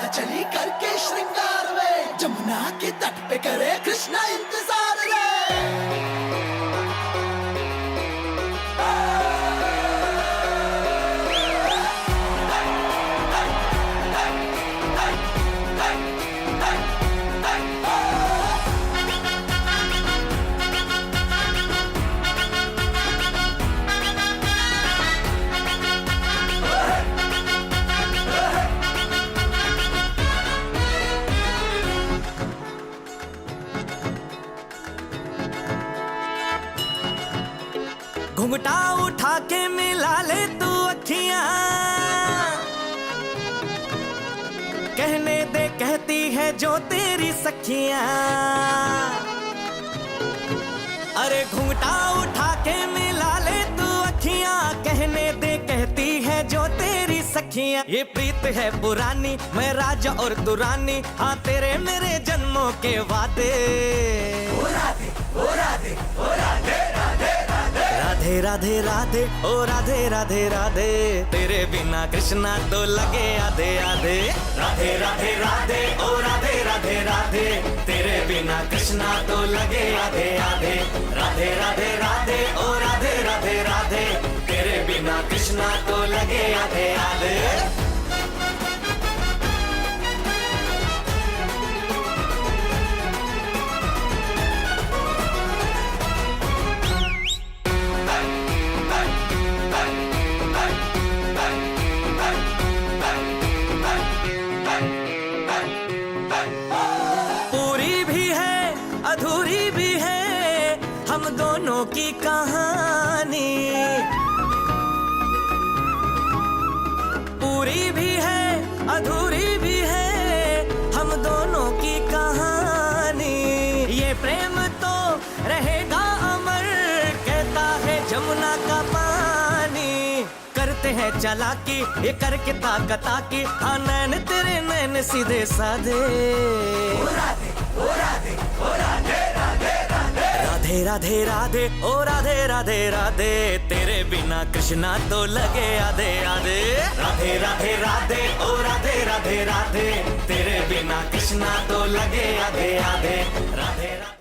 चली करके श्रृंगार वे, जमुना के तट पे करे कृष्णा इंतजार रे। घुंघटा उठा के मिला ले तू अखियां, कहने दे कहती है जो तेरी सखियां। अरे घुंघटा उठा के मिला ले तू अखियां, कहने दे कहती है जो तेरी सखियां। ये प्रीत है पुरानी, मैं राजा और तू रानी, हाँ तेरे मेरे जन्मों के वादे। ओ राधे ओ राधे ओ राधे राधे राधे राधे राधे राधे ओ राधे राधे राधे, तेरे बिना कृष्णा तो लगे आधे आधे। राधे राधे राधे ओ राधे राधे राधे, तेरे बिना कृष्णा तो लगे आधे आधे। राधे राधे राधे ओ राधे राधे राधे, तेरे बिना कृष्णा तो लगे आधे आधे। पूरी भी है अधूरी भी है हम दोनों की कहानी, पूरी भी है अधूरी भी है हम दोनों की कहानी। ये प्रेम तो रहेगा अमर, कहता है जमुना का पानी। करते हैं चालाकी ये करके ताकता की, हाँ नैन तेरे नैन सीधे साधे। ओ राधे ओ राधे ओ राधे राधे राधे राधे राधे राधे ओ राधे राधे राधे, तेरे बिना कृष्णा तो लगे आधे आधे। राधे राधे राधे ओ राधे राधे राधे, तेरे बिना कृष्णा तो लगे आधे आधे। राधे